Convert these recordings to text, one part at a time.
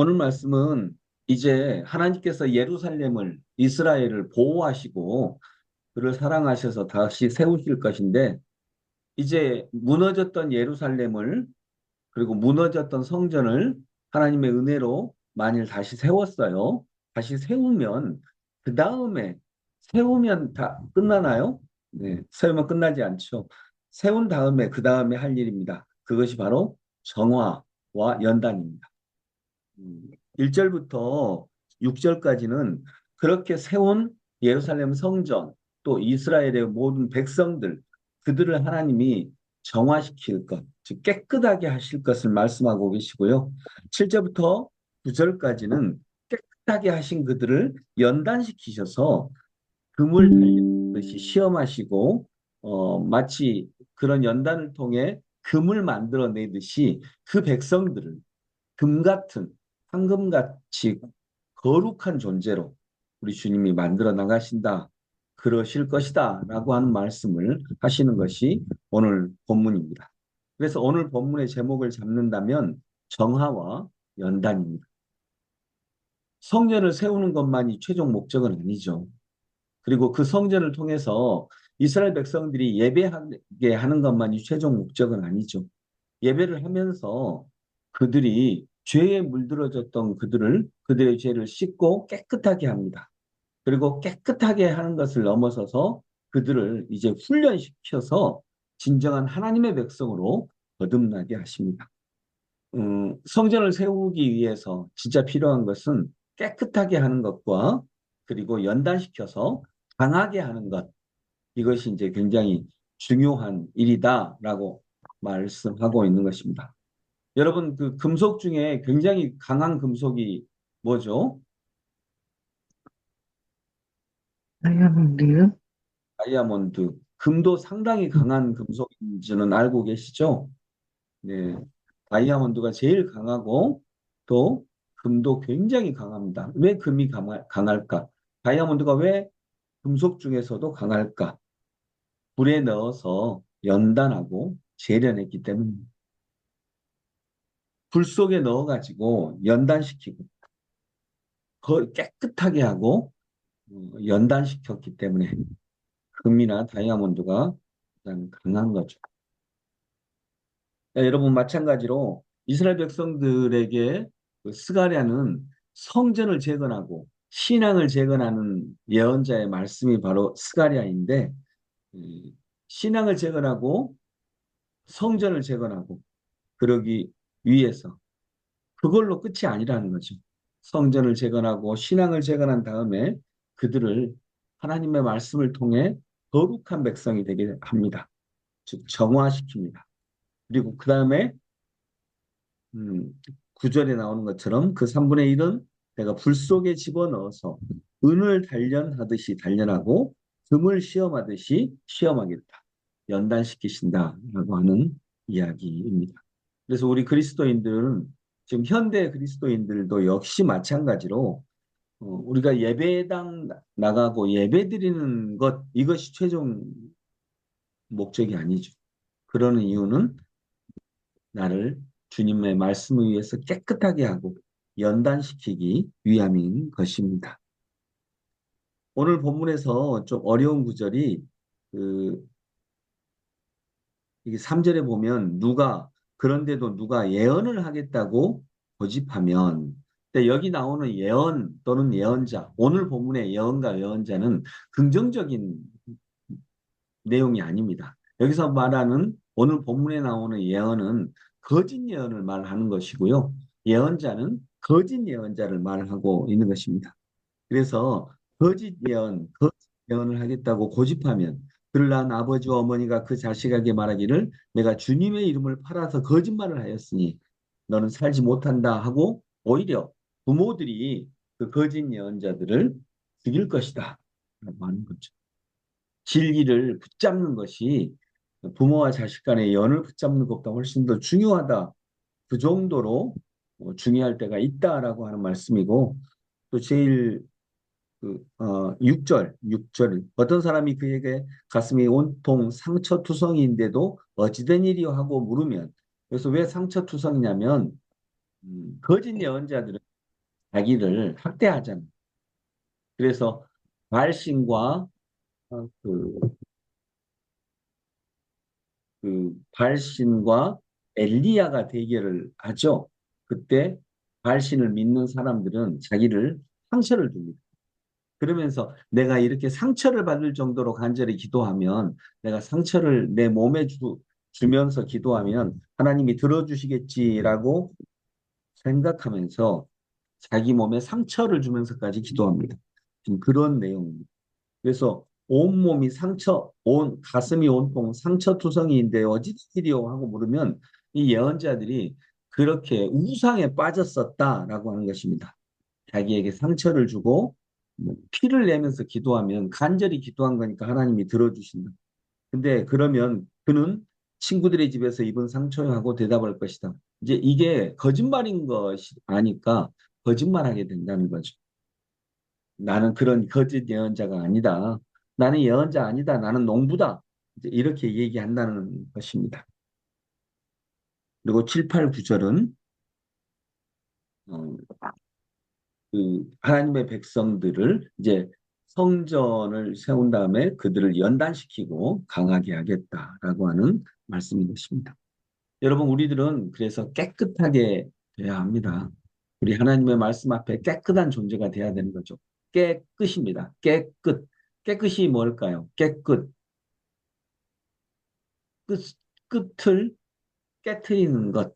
오늘 말씀은 이제 하나님께서 예루살렘을, 이스라엘을 보호하시고 그를 사랑하셔서 다시 세우실 것인데, 이제 무너졌던 예루살렘을, 그리고 무너졌던 성전을 하나님의 은혜로 만일 다시 세웠어요. 다시 세우면 그 다음에, 세우면 다 끝나나요? 네, 세우면 끝나지 않죠. 세운 다음에 그 다음에 할 일입니다. 그것이 바로 정화와 연단입니다. 1절부터 6절까지는 그렇게 세운 예루살렘 성전, 또 이스라엘의 모든 백성들, 그들을 하나님이 정화시킬 것, 즉 깨끗하게 하실 것을 말씀하고 계시고요. 7절부터 9절까지는 깨끗하게 하신 그들을 연단시키셔서 금을 달리듯이 시험하시고, 마치 그런 연단을 통해 금을 만들어내듯이 그 백성들을 금 같은, 황금같이 거룩한 존재로 우리 주님이 만들어 나가신다. 그러실 것이다. 라고 하는 말씀을 하시는 것이 오늘 본문입니다. 그래서 오늘 본문의 제목을 잡는다면 정화와 연단입니다. 성전을 세우는 것만이 최종 목적은 아니죠. 그리고 그 성전을 통해서 이스라엘 백성들이 예배하게 하는 것만이 최종 목적은 아니죠. 예배를 하면서 그들이 죄에 물들어졌던 그들의 죄를 씻고 깨끗하게 합니다. 그리고 깨끗하게 하는 것을 넘어서서 그들을 이제 훈련시켜서 진정한 하나님의 백성으로 거듭나게 하십니다. 성전을 세우기 위해서 진짜 필요한 것은 깨끗하게 하는 것과, 그리고 연단시켜서 강하게 하는 것, 이것이 이제 굉장히 중요한 일이다라고 말씀하고 있는 것입니다. 여러분, 그 금속 중에 굉장히 강한 금속이 뭐죠? 다이아몬드요? 다이아몬드. 금도 상당히 강한 금속인지는 알고 계시죠? 네. 다이아몬드가 제일 강하고, 또 금도 굉장히 강합니다. 왜 금이 강할까? 다이아몬드가 왜 금속 중에서도 강할까? 불에 넣어서 연단하고 재련했기 때문입니다. 불 속에 넣어가지고 연단시키고 깨끗하게 하고 연단시켰기 때문에 금이나 다이아몬드가 가장 강한 거죠. 여러분, 마찬가지로 이스라엘 백성들에게 그 스가랴는 성전을 재건하고 신앙을 재건하는 예언자의 말씀이 바로 스가랴인데, 신앙을 재건하고 성전을 재건하고 그러기 위해서 그걸로 끝이 아니라는 거죠. 성전을 재건하고 신앙을 재건한 다음에 그들을 하나님의 말씀을 통해 거룩한 백성이 되게 합니다. 즉 정화시킵니다. 그리고 그 다음에 음, 9절에 나오는 것처럼 그 3분의 1은 내가 불 속에 집어넣어서 은을 단련하듯이 단련하고 금을 시험하듯이 시험하겠다. 연단시키신다라고 하는 이야기입니다. 그래서 우리 그리스도인들은, 지금 현대 그리스도인들도 역시 마찬가지로 우리가 예배당 나가고 예배드리는 것, 이것이 최종 목적이 아니죠. 그러는 이유는 나를 주님의 말씀을 위해서 깨끗하게 하고 연단시키기 위함인 것입니다. 오늘 본문에서 좀 어려운 구절이, 그 이게 3절에 보면 그런데도 누가 예언을 하겠다고 고집하면, 근데 여기 나오는 예언 또는 예언자, 오늘 본문의 예언과 예언자는 긍정적인 내용이 아닙니다. 여기서 말하는, 오늘 본문에 나오는 예언은 거짓 예언을 말하는 것이고요. 예언자는 거짓 예언자를 말하고 있는 것입니다. 그래서 거짓 예언을 하겠다고 고집하면, 그를 낳은 아버지와 어머니가 그 자식에게 말하기를 내가 주님의 이름을 팔아서 거짓말을 하였으니 너는 살지 못한다 하고, 오히려 부모들이 그 거짓 예언자들을 죽일 것이다 라고 하는 거죠. 진리를 붙잡는 것이 부모와 자식 간의 연을 붙잡는 것보다 훨씬 더 중요하다. 그 정도로 중요할 때가 있다라고 하는 말씀이고, 또 제일 6절. 어떤 사람이 그에게 가슴이 온통 상처투성이인데도 어찌된 일이요 하고 물으면, 그래서 왜 상처투성이냐면, 거짓 예언자들은 자기를 학대하잖아. 그래서 발신과 그, 그 발신과 엘리야가 대결을 하죠. 그때 발신을 믿는 사람들은 자기를 상처를 줍니다. 그러면서 내가 이렇게 상처를 받을 정도로 간절히 기도하면 내가 상처를 내 몸에 주면서 기도하면 하나님이 들어주시겠지라고 생각하면서 자기 몸에 상처를 주면서까지 기도합니다. 지금 그런 내용입니다. 그래서 온몸이 상처, 온 가슴이 온통 상처투성이인데 어찌되리요 하고 물으면 이 예언자들이 그렇게 우상에 빠졌었다라고 하는 것입니다. 자기에게 상처를 주고 피를 내면서 기도하면 간절히 기도한 거니까 하나님이 들어주신다. 근데 그러면 그는 친구들의 집에서 입은 상처하고 대답할 것이다. 이제 이게 거짓말인 것이 아니까 거짓말하게 된다는 거죠. 나는 그런 거짓 예언자가 아니다. 나는 예언자 아니다. 나는 농부다. 이제 이렇게 얘기한다는 것입니다. 그리고 7, 8, 9절은 그 하나님의 백성들을 이제 성전을 세운 다음에 그들을 연단시키고 강하게 하겠다라고 하는 말씀인 것입니다. 여러분, 우리들은 그래서 깨끗하게 돼야 합니다. 우리 하나님의 말씀 앞에 깨끗한 존재가 돼야 되는 거죠. 깨끗입니다. 깨끗. 깨끗이 뭘까요? 깨끗. 끝, 끝을 깨트리는 것.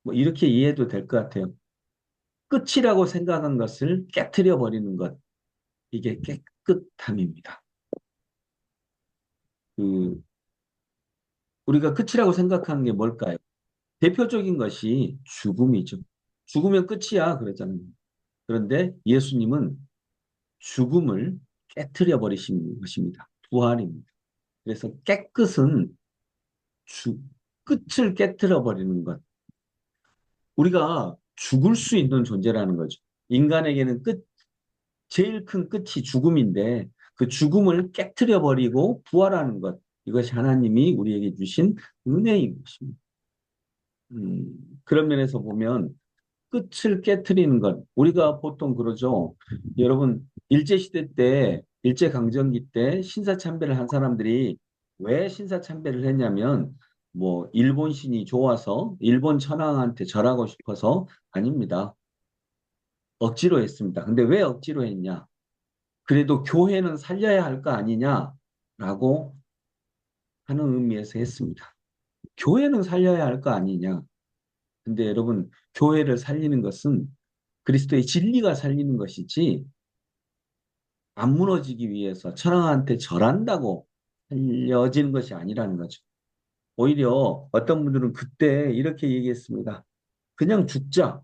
뭐 이렇게 이해도 될 것 같아요. 끝이라고 생각한 것을 깨트려 버리는 것. 이게 깨끗함입니다. 그, 우리가 끝이라고 생각하는 게 뭘까요? 대표적인 것이 죽음이죠. 죽으면 끝이야. 그랬잖아요. 그런데 예수님은 죽음을 깨트려 버리신 것입니다. 부활입니다. 그래서 깨끗은 끝을 깨트려 버리는 것. 우리가 죽을 수 있는 존재라는 거죠. 인간에게는 제일 큰 끝이 죽음인데 그 죽음을 깨트려 버리고 부활하는 것. 이것이 하나님이 우리에게 주신 은혜인 것입니다. 그런 면에서 보면 끝을 깨트리는 것. 우리가 보통 그러죠. 여러분, 일제시대 때, 일제강점기 때 신사참배를 한 사람들이 왜 신사참배를 했냐면, 뭐, 일본 신이 좋아서, 일본 천황한테 절하고 싶어서 아닙니다. 억지로 했습니다. 근데 왜 억지로 했냐? 그래도 교회는 살려야 할 거 아니냐라고 하는 의미에서 했습니다. 교회는 살려야 할 거 아니냐? 근데 여러분, 교회를 살리는 것은 그리스도의 진리가 살리는 것이지 안 무너지기 위해서 천황한테 절한다고 살려지는 것이 아니라는 거죠. 오히려 어떤 분들은 그때 이렇게 얘기했습니다. 그냥 죽자.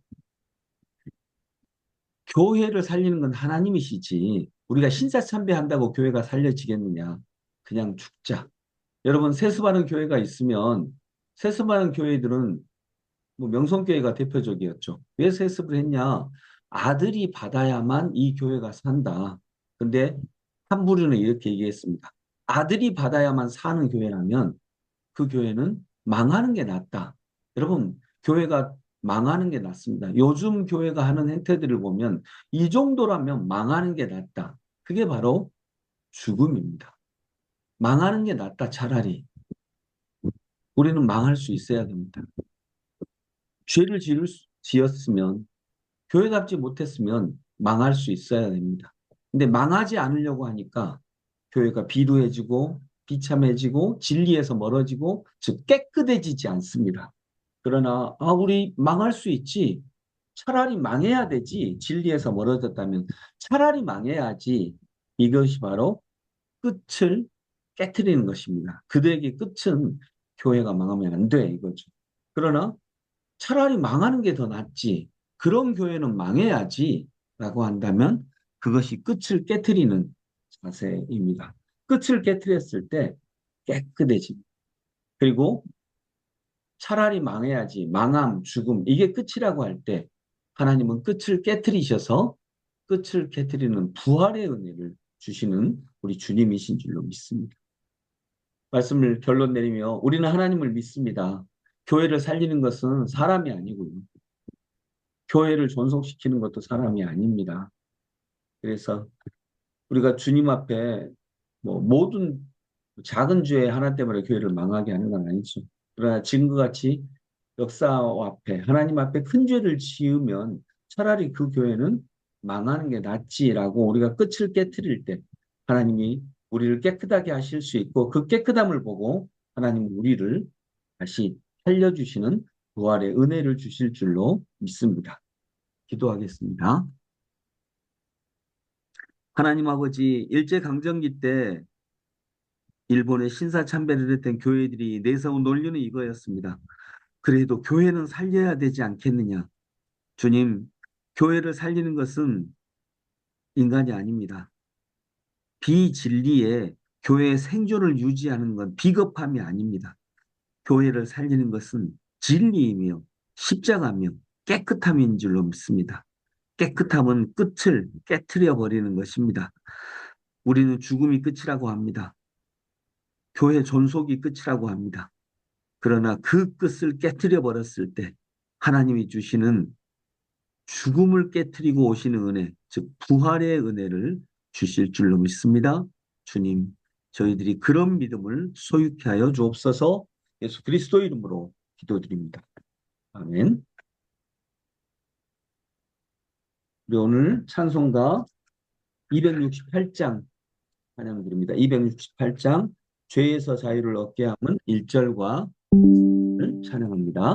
교회를 살리는 건 하나님이시지. 우리가 신사참배한다고 교회가 살려지겠느냐. 그냥 죽자. 여러분 세습하는 교회가 있으면 세습하는 교회들은 뭐 명성교회가 대표적이었죠. 왜 세습을 했냐? 아들이 받아야만 이 교회가 산다. 근데 한 부류는 이렇게 얘기했습니다. 아들이 받아야만 사는 교회라면 그 교회는 망하는 게 낫다. 여러분, 교회가 망하는 게 낫습니다. 요즘 교회가 하는 행태들을 보면 이 정도라면 망하는 게 낫다. 그게 바로 죽음입니다. 망하는 게 낫다, 차라리. 우리는 망할 수 있어야 됩니다. 죄를 지었으면 교회답지 못했으면 망할 수 있어야 됩니다. 근데 망하지 않으려고 하니까 교회가 비루해지고 비참해지고 진리에서 멀어지고 즉 깨끗해지지 않습니다. 그러나 우리 망할 수 있지. 차라리 망해야 되지. 진리에서 멀어졌다면 차라리 망해야지. 이것이 바로 끝을 깨트리는 것입니다. 그들에게 끝은 교회가 망하면 안 돼, 이거죠. 그러나 차라리 망하는 게 더 낫지. 그런 교회는 망해야지. 라고 한다면 그것이 끝을 깨트리는 자세입니다. 끝을 깨트렸을 때 깨끗해집니다. 그리고 차라리 망해야지. 망함, 죽음. 이게 끝이라고 할 때 하나님은 끝을 깨트리셔서 끝을 깨트리는 부활의 은혜를 주시는 우리 주님이신 줄로 믿습니다. 말씀을 결론 내리며 우리는 하나님을 믿습니다. 교회를 살리는 것은 사람이 아니고요. 교회를 존속시키는 것도 사람이 아닙니다. 그래서 우리가 주님 앞에 뭐 모든 작은 죄 하나 때문에 교회를 망하게 하는 건 아니죠. 그러나 지금과 같이 역사 앞에 하나님 앞에 큰 죄를 지으면 차라리 그 교회는 망하는 게 낫지라고 우리가 끝을 깨트릴 때 하나님이 우리를 깨끗하게 하실 수 있고 그 깨끗함을 보고 하나님 우리를 다시 살려주시는 부활의 은혜를 주실 줄로 믿습니다. 기도하겠습니다. 하나님 아버지 일제강점기 때 일본의 신사참배를 했던 교회들이 내세운 논리는 이거였습니다. 그래도 교회는 살려야 되지 않겠느냐. 주님, 교회를 살리는 것은 인간이 아닙니다. 비진리에 교회의 생존을 유지하는 건 비겁함이 아닙니다. 교회를 살리는 것은 진리이며 십자가며 깨끗함인 줄로 믿습니다. 깨끗함은 끝을 깨트려 버리는 것입니다. 우리는 죽음이 끝이라고 합니다. 교회 존속이 끝이라고 합니다. 그러나 그 끝을 깨트려 버렸을 때 하나님이 주시는 죽음을 깨트리고 오시는 은혜, 즉 부활의 은혜를 주실 줄로 믿습니다. 주님, 저희들이 그런 믿음을 소유케 하여 주옵소서. 예수 그리스도 이름으로 기도드립니다. 아멘. 우리 오늘 찬송가 268장 찬양드립니다. 268장 죄에서 자유를 얻게 함은 1절과 찬양합니다.